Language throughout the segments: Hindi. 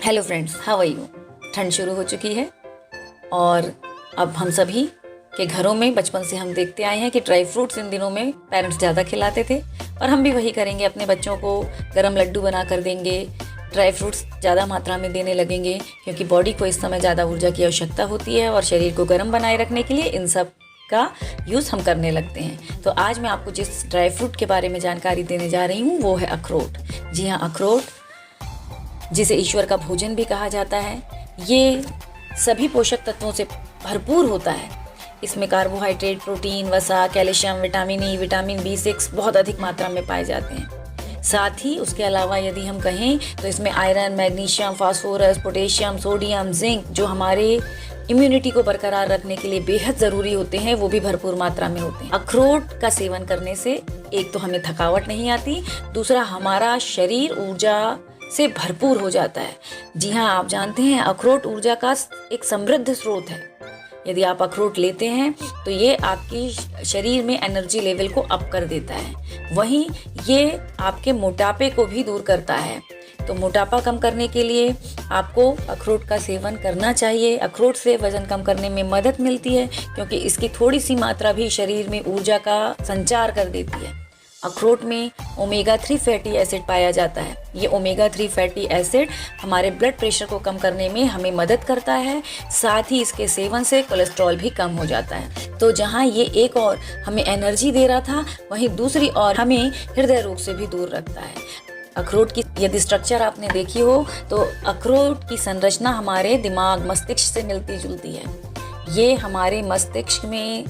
Hello friends, how are you. ठंड शुरू हो चुकी है और अब हम सभी के घरों में बचपन से हम देखते आए हैं कि ड्राई फ्रूट्स इन दिनों में पेरेंट्स ज़्यादा खिलाते थे और हम भी वही करेंगे। अपने बच्चों को गरम लड्डू बना कर देंगे, ड्राई फ्रूट्स ज़्यादा मात्रा में देने लगेंगे क्योंकि बॉडी को इस समय ज़्यादा ऊर्जा की आवश्यकता होती है और शरीर को गर्म बनाए रखने के लिए इन सब का यूज़ हम करने लगते हैं। तो आज मैं आपको जिस ड्राई फ्रूट के बारे में जानकारी देने जा रही हूँ वो है अखरोट। जी हाँ, अखरोट, जिसे ईश्वर का भोजन भी कहा जाता है, ये सभी पोषक तत्वों से भरपूर होता है। इसमें कार्बोहाइड्रेट, प्रोटीन, वसा, calcium, vitamin E, vitamin B6 बहुत अधिक मात्रा में पाए जाते हैं। साथ ही उसके अलावा यदि हम कहें तो इसमें iron, magnesium, phosphorus, potassium, sodium, zinc जो हमारे इम्यूनिटी को बरकरार रखने के लिए बेहद ज़रूरी होते हैं, वो भी भरपूर मात्रा में होते हैं। अखरोट का सेवन करने से एक तो हमें थकावट नहीं आती, दूसरा हमारा शरीर ऊर्जा से भरपूर हो जाता है। जी हाँ, आप जानते हैं अखरोट ऊर्जा का एक समृद्ध स्रोत है। यदि आप अखरोट लेते हैं तो ये आपकी शरीर में एनर्जी लेवल को अप कर देता है। वहीं ये आपके मोटापे को भी दूर करता है। तो मोटापा कम करने के लिए आपको अखरोट का सेवन करना चाहिए। अखरोट से वजन कम करने में मदद मिलती है क्योंकि इसकी थोड़ी सी मात्रा भी शरीर में ऊर्जा का संचार कर देती है। अखरोट में ओमेगा 3 फैटी एसिड पाया जाता है। ये ओमेगा 3 फैटी एसिड हमारे ब्लड प्रेशर को कम करने में हमें मदद करता है। साथ ही इसके सेवन से कोलेस्ट्रॉल भी कम हो जाता है। तो जहाँ ये एक और हमें एनर्जी दे रहा था, वहीं दूसरी ओर हमें हृदय रोग से भी दूर रखता है। अखरोट की यदि स्ट्रक्चर आपने देखी हो तो अखरोट की संरचना हमारे दिमाग, मस्तिष्क से मिलती जुलती है। ये हमारे मस्तिष्क में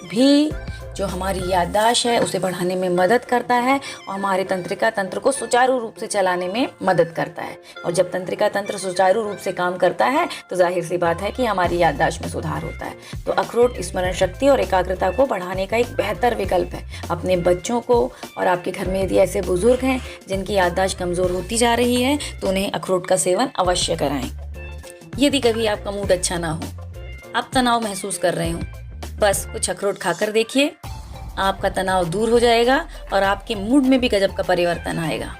भी जो हमारी याददाश्त है उसे बढ़ाने में मदद करता है और हमारे तंत्रिका तंत्र को सुचारू रूप से चलाने में मदद करता है। और जब तंत्रिका तंत्र सुचारू रूप से काम करता है तो जाहिर सी बात है कि हमारी याददाश्त में सुधार होता है। तो अखरोट स्मरण शक्ति और एकाग्रता को बढ़ाने का एक बेहतर विकल्प है। अपने बच्चों को, और आपके घर में यदि ऐसे बुजुर्ग हैं जिनकी याददाश्त कमज़ोर होती जा रही है, तो उन्हें अखरोट का सेवन अवश्य कराएं। यदि कभी आपका मूड अच्छा ना हो, आप तनाव महसूस कर रहे हो, बस कुछ अखरोट खाकर देखिए, आपका तनाव दूर हो जाएगा और आपके मूड में भी गजब का परिवर्तन आएगा।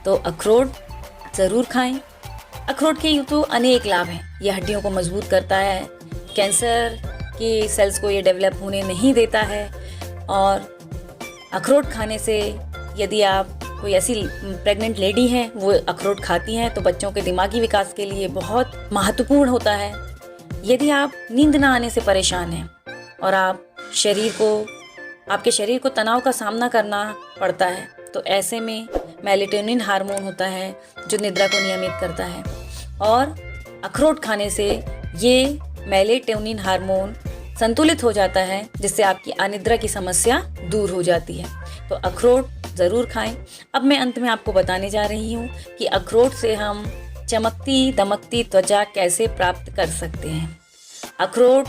तो अखरोट ज़रूर खाएं। अखरोट के यूँ तो अनेक लाभ हैं। यह हड्डियों को मजबूत करता है, कैंसर के सेल्स को ये डेवलप होने नहीं देता है। और अखरोट खाने से यदि आप कोई ऐसी प्रेग्नेंट लेडी हैं वो अखरोट खाती हैं तो बच्चों के दिमागी विकास के लिए बहुत महत्वपूर्ण होता है। यदि आप नींद ना आने से परेशान हैं और आपके शरीर को तनाव का सामना करना पड़ता है, तो ऐसे में मेलेटोनिन हार्मोन होता है जो निद्रा को नियमित करता है और अखरोट खाने से ये मेलेटोनिन हार्मोन संतुलित हो जाता है, जिससे आपकी अनिद्रा की समस्या दूर हो जाती है। तो अखरोट ज़रूर खाएं। अब मैं अंत में आपको बताने जा रही हूँ कि अखरोट से हम चमकती दमकती त्वचा कैसे प्राप्त कर सकते हैं। अखरोट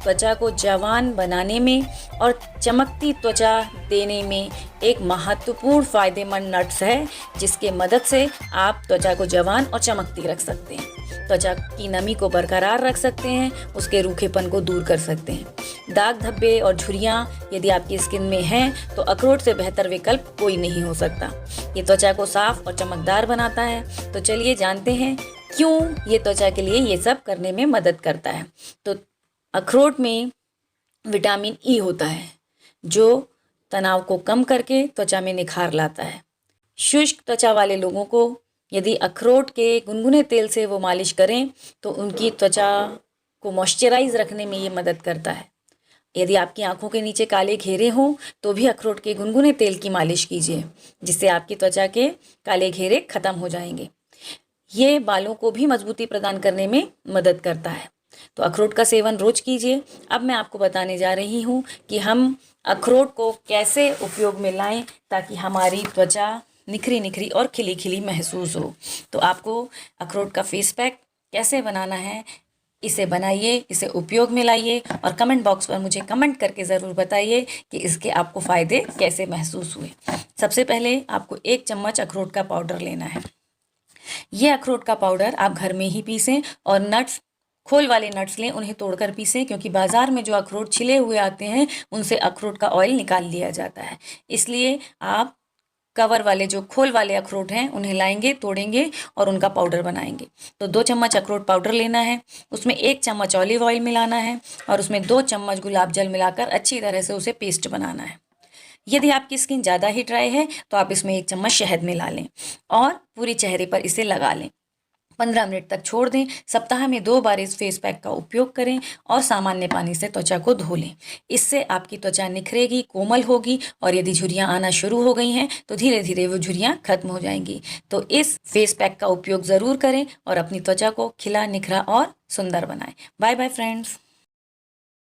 त्वचा को जवान बनाने में और चमकती त्वचा देने में एक महत्वपूर्ण फायदेमंद नट्स है, जिसके मदद से आप त्वचा को जवान और चमकती रख सकते हैं। त्वचा की नमी को बरकरार रख सकते हैं, उसके रूखेपन को दूर कर सकते हैं। दाग धब्बे और झुर्रियाँ यदि आपकी स्किन में हैं तो अखरोट से बेहतर विकल्प कोई नहीं हो सकता। ये त्वचा को साफ और चमकदार बनाता है। तो चलिए जानते हैं क्यों ये त्वचा के लिए ये सब करने में मदद करता है। तो अखरोट में विटामिन ई होता है जो तनाव को कम करके त्वचा में निखार लाता है। शुष्क त्वचा वाले लोगों को यदि अखरोट के गुनगुने तेल से वो मालिश करें तो उनकी त्वचा को मॉइस्चराइज रखने में ये मदद करता है। यदि आपकी आंखों के नीचे काले घेरे हों तो भी अखरोट के गुनगुने तेल की मालिश कीजिए, जिससे आपकी त्वचा के काले घेरे खत्म हो जाएंगे। ये बालों को भी मजबूती प्रदान करने में मदद करता है। तो अखरोट का सेवन रोज कीजिए। अब मैं आपको बताने जा रही हूँ कि हम अखरोट को कैसे उपयोग में लाएं ताकि हमारी त्वचा निखरी निखरी और खिली खिली महसूस हो। तो आपको अखरोट का फेस पैक कैसे बनाना है, इसे बनाइए, इसे उपयोग में लाइए और कमेंट बॉक्स पर मुझे कमेंट करके ज़रूर बताइए कि इसके आपको फ़ायदे कैसे महसूस हुए। सबसे पहले आपको 1 चम्मच अखरोट का पाउडर लेना है। ये अखरोट का पाउडर आप घर में ही पीसें और नट्स, खोल वाले नट्स लें, उन्हें तोड़कर पीसें, क्योंकि बाज़ार में जो अखरोट छिले हुए आते हैं उनसे अखरोट का ऑयल निकाल लिया जाता है। इसलिए आप कवर वाले जो खोल वाले अखरोट हैं उन्हें लाएंगे, तोड़ेंगे और उनका पाउडर बनाएंगे। तो 2 चम्मच अखरोट पाउडर लेना है, उसमें 1 चम्मच ऑलिव ऑयल मिलाना है और उसमें 2 चम्मच गुलाब जल मिलाकर अच्छी तरह से उसे पेस्ट बनाना है। यदि आपकी स्किन ज़्यादा ही ड्राई है तो आप इसमें 1 चम्मच शहद मिला लें और पूरी चेहरे पर इसे लगा लें। 15 मिनट तक छोड़ दें। सप्ताह में 2 बार इस फेस पैक का उपयोग करें और सामान्य पानी से त्वचा को धो लें। इससे आपकी त्वचा निखरेगी, कोमल होगी और यदि झुर्रियाँ आना शुरू हो गई हैं तो धीरे धीरे वो झुर्रियाँ खत्म हो जाएंगी। तो इस फेस पैक का उपयोग ज़रूर करें और अपनी त्वचा को खिला, निखरा और सुंदर बनाएं। Bye bye friends.